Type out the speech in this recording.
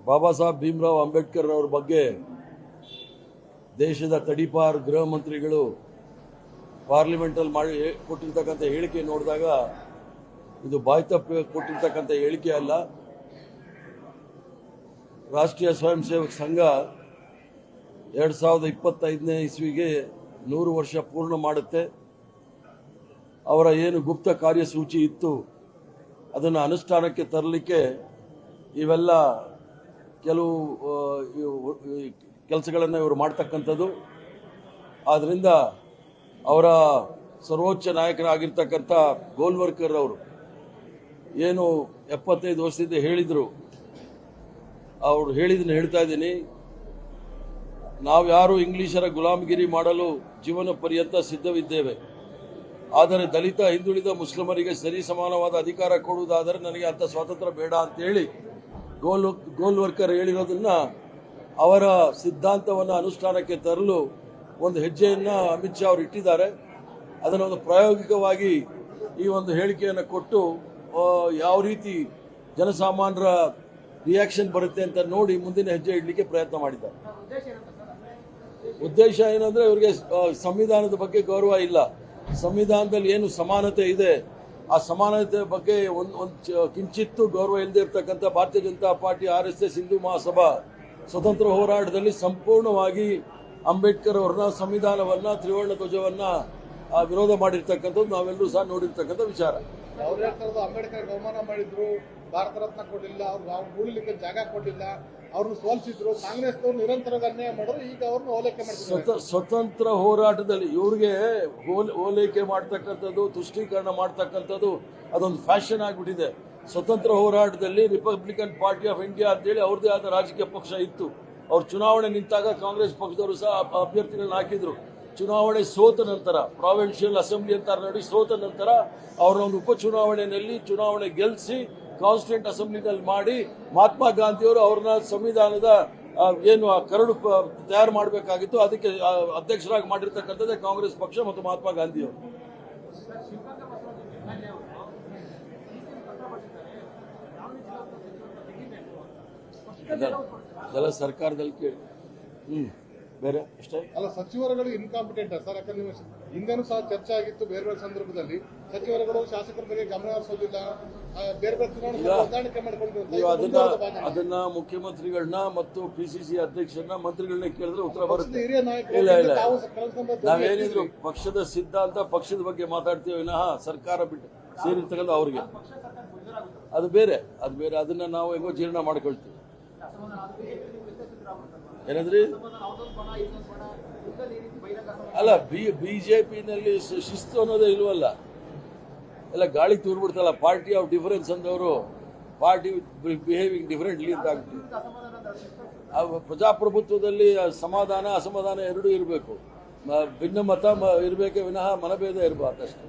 ಬಾಬಾ ಸಾಹೇಬ್ ಭೀಮರಾವ್ ಅಂಬೇಡ್ಕರ್ ಅವರ ಬಗ್ಗೆ ದೇಶದ ತಡಿಪಾರ್ ಗೃಹ ಮಂತ್ರಿಗಳು ಪಾರ್ಲಿಮೆಂಟಲ್ಲಿ ಮಾಡಿ ಕೊಟ್ಟಿರ್ತಕ್ಕಂಥ ಹೇಳಿಕೆ ನೋಡಿದಾಗ ಇದು ಬಾಯ್ತಪ್ಪ ಕೊಟ್ಟಿರ್ತಕ್ಕಂಥ ಹೇಳಿಕೆ ಅಲ್ಲ. ರಾಷ್ಟ್ರೀಯ ಸ್ವಯಂ ಸೇವಕ ಸಂಘ 2025ನೇ ಇಸ್ವಿಗೆ 100 ವರ್ಷ ಪೂರ್ಣ ಮಾಡುತ್ತೆ. ಅವರ ಏನು ಗುಪ್ತ ಕಾರ್ಯಸೂಚಿ ಇತ್ತು ಅದನ್ನು ಅನುಷ್ಠಾನಕ್ಕೆ ತರಲಿಕ್ಕೆ ಇವೆಲ್ಲ ಕೆಲವು ಕೆಲಸಗಳನ್ನು ಇವರು ಮಾಡ್ತಕ್ಕಂಥದ್ದು. ಆದ್ದರಿಂದ ಅವರ ಸರ್ವೋಚ್ಚ ನಾಯಕರಾಗಿರ್ತಕ್ಕಂಥ ಗೋಲ್ವರ್ಕರ್ ಅವರು ಏನು 75 ವರ್ಷದಿಂದ ಹೇಳಿದರು, ಅವರು ಹೇಳಿದ್ದನ್ನು ಹೇಳ್ತಾ ಇದ್ದೀನಿ. ನಾವು ಯಾರು ಇಂಗ್ಲಿಷರ ಗುಲಾಮಗಿರಿ ಮಾಡಲು ಜೀವನ ಪರ್ಯಂತ ಸಿದ್ಧವಿದ್ದೇವೆ. ಆದರೆ ದಲಿತ, ಹಿಂದುಳಿದ ಮುಸ್ಲಿಮರಿಗೆ ಸರಿ ಸಮಾನವಾದ ಅಧಿಕಾರ ಕೊಡುವುದಾದರೆ ನನಗೆ ಅಂಥ ಸ್ವಾತಂತ್ರ್ಯ ಬೇಡ ಅಂತೇಳಿ ಗೋಲ್ವರ್ಕರ್ ಹೇಳಿರೋದನ್ನ ಅವರ ಸಿದ್ಧಾಂತವನ್ನು ಅನುಷ್ಠಾನಕ್ಕೆ ತರಲು ಒಂದು ಹೆಜ್ಜೆಯನ್ನು ಅಮಿತ್ ಶಾ ಅವರು ಇಟ್ಟಿದ್ದಾರೆ. ಅದನ್ನು ಒಂದು ಪ್ರಾಯೋಗಿಕವಾಗಿ ಈ ಒಂದು ಹೇಳಿಕೆಯನ್ನು ಕೊಟ್ಟು ಯಾವ ರೀತಿ ಜನಸಾಮಾನ್ಯರ ರಿಯಾಕ್ಷನ್ ಬರುತ್ತೆ ಅಂತ ನೋಡಿ ಮುಂದಿನ ಹೆಜ್ಜೆ ಇಡಲಿಕ್ಕೆ ಪ್ರಯತ್ನ ಮಾಡಿದ್ದಾರೆ. ಉದ್ದೇಶ ಏನಂದ್ರೆ ಇವರಿಗೆ ಸಂವಿಧಾನದ ಬಗ್ಗೆ ಗೌರವ ಇಲ್ಲ. ಸಂವಿಧಾನದಲ್ಲಿ ಏನು ಸಮಾನತೆ ಇದೆ ಆ ಸಮಾನತೆ ಬಗ್ಗೆ ಒಂದು ಕಿಂಚಿತ್ತು ಗೌರವ ಇಲ್ಲದೆ ಇರತಕ್ಕಂಥ ಭಾರತೀಯ ಜನತಾ ಪಾರ್ಟಿ, RSS, ಹಿಂದೂ ಮಹಾಸಭಾ ಸ್ವತಂತ್ರ ಹೋರಾಟದಲ್ಲಿ ಸಂಪೂರ್ಣವಾಗಿ ಅಂಬೇಡ್ಕರ್ ಅವರನ್ನ, ಸಂವಿಧಾನವನ್ನ, ತ್ರಿವರ್ಣ ಧ್ವಜವನ್ನ ವಿರೋಧ ಮಾಡಿರ್ತಕ್ಕಂಥದ್ದು ನಾವೆಲ್ಲರೂ ಸಹ ನೋಡಿರ್ತಕ್ಕಂಥ ವಿಚಾರ. ಅಂಬೇಡ್ಕರ್ ಅವಮಾನ ಮಾಡಿದ್ರು, ಭಾರತ ರತ್ನ ಕೊಡಲಿಲ್ಲ, ಅವ್ರು ಉಳಿಲಿಕ್ಕೆ ಜಾಗ ಕೊಡಲಿಲ್ಲ, ಅವ್ರನ್ನ ಸೋಲಿಸಿದ್ರು. ಕಾಂಗ್ರೆಸ್ನವರು ನಿರಂತರವಾಗಿ ಅನ್ಯಾಯ ಮಾಡಿದ್ರು. ಈಗ ಅವ್ರನ್ನ ಓಲೈಕೆ ಮಾಡ್ತಾರೆ. ಸ್ವತಂತ್ರ ಹೋರಾಟದಲ್ಲಿ ಇವ್ರಿಗೆ ಓಲೈಕೆ ಮಾಡ್ತಕ್ಕಂಥದ್ದು, ತುಷ್ಟೀಕರಣ ಮಾಡ್ತಕ್ಕಂಥದ್ದು ಅದೊಂದು ಫ್ಯಾಷನ್ ಆಗಿಬಿಟ್ಟಿದೆ. ಸ್ವತಂತ್ರ ಹೋರಾಟದಲ್ಲಿ ರಿಪಬ್ಲಿಕನ್ ಪಾರ್ಟಿ ಆಫ್ ಇಂಡಿಯಾ ಅಂತೇಳಿ ಅವ್ರದೇ ಆದ ರಾಜಕೀಯ ಪಕ್ಷ ಇತ್ತು. ಅವ್ರು ಚುನಾವಣೆ ನಿಂತಾಗ ಕಾಂಗ್ರೆಸ್ ಪಕ್ಷದವರು ಸಹ ಅಭ್ಯರ್ಥಿಗಳನ್ನ ಹಾಕಿದ್ರು. ಚುನಾವಣೆ ಸೋತ ನಂತರ, ಪ್ರಾವಿನ್ಷಿಯಲ್ ಅಸೆಂಬ್ಲಿ ಅಂತ ನೋಡಿ ಸೋತ ನಂತರ ಅವ್ರನ್ನ ಒಂದು ಉಪಚುನಾವಣೆಯಲ್ಲಿ ಚುನಾವಣೆ ಗೆಲ್ಲಿಸಿ ಕಾನ್ಸ್ಟಿಟ್ಯೂಂಟ್ ಅಸೆಂಬ್ಲಿನಲ್ಲಿ ಮಾಡಿ ಮಹಾತ್ಮ ಗಾಂಧಿಯವರು ಅವ್ರನ್ನ ಸಂವಿಧಾನದ ಏನು ಕರಡು ತಯಾರು ಮಾಡಬೇಕಾಗಿತ್ತು ಅದಕ್ಕೆ ಅಧ್ಯಕ್ಷರಾಗಿ ಮಾಡಿರ್ತಕ್ಕಂಥದ್ದೇ ಕಾಂಗ್ರೆಸ್ ಪಕ್ಷ ಮತ್ತು ಮಹಾತ್ಮ ಗಾಂಧಿಯವರು. ಎಲ್ಲ ಸರ್ಕಾರದಲ್ಲಿ ಕೇಳಿ ಬೇರೆ ಅಷ್ಟೇ ಅಲ್ಲ. ಸಚಿವರುಗಳು ಇನ್ಕಾಂಪಿಟೆಂಟ್ ಸರ್. ಯಾಕಂದ್ರೆ ಹಿಂದೆನೂ ಸಹ ಚರ್ಚೆ ಆಗಿತ್ತು. ಬೇರೆ ಬೇರೆ ಸಂದರ್ಭದಲ್ಲಿ ಸಚಿವರುಗಳು ಶಾಸಕರ ಬಗ್ಗೆ ಗಮನ ಹರಿಸೋದಿಲ್ಲ, ಬೇರೆ ಬೇರೆ ಚುನಾವಣೆ ಹೊಂದಾಣಿಕೆ ಮಾಡಿಕೊಂಡು ಅದನ್ನ ಮುಖ್ಯಮಂತ್ರಿಗಳನ್ನ ಮತ್ತು PCC ಅಧ್ಯಕ್ಷರನ್ನ ಮಂತ್ರಿಗಳನ್ನ ಕೇಳಿದ್ರೆ ಉತ್ತರ ಬರುತ್ತೆ. ಹಿರಿಯ ಇಲ್ಲ ಇಲ್ಲ, ನಾವೇನಿದ್ರು ಪಕ್ಷದ ಸಿದ್ಧಾಂತ, ಪಕ್ಷದ ಬಗ್ಗೆ ಮಾತಾಡ್ತೀವಿ ವಿನಃ ಸರ್ಕಾರ ಬಿಟ್ಟು ಸೇರಿರ್ತಕ್ಕಂಥ ಅವ್ರಿಗೆ ಅದು ಬೇರೆ. ಅದನ್ನ ನಾವು ಹೆಂಗೋ ಜೀರ್ಣ ಮಾಡ್ಕೊಳ್ತೀವಿ. ಏನಂದ್ರಿ? ಅಲ್ಲ, ಬಿಜೆಪಿನಲ್ಲಿ ಶಿಸ್ತು ಅನ್ನೋದೇ ಇಲ್ವಲ್ಲ, ಎಲ್ಲ ಗಾಳಿ ತೂರ್ಬಿಡ್ತಲ್ಲ. ಪಾರ್ಟಿ ಆಫ್ ಡಿಫರೆನ್ಸ್ ಅಂದವರು ಪಾರ್ಟಿ ಬಿಹೇವಿಂಗ್ ಡಿಫರೆಂಟ್ಲಿ ಅಂತ ಆಗ್ತದೆ. ಪ್ರಜಾಪ್ರಭುತ್ವದಲ್ಲಿ ಸಮಾಧಾನ ಅಸಮಾಧಾನ ಎರಡೂ ಇರಬೇಕು. ಭಿನ್ನಮತ ಇರಬೇಕೆ ವಿನಃ ಮನಭೇದ ಇರಬಾರ್ದು ಅಷ್ಟೇ.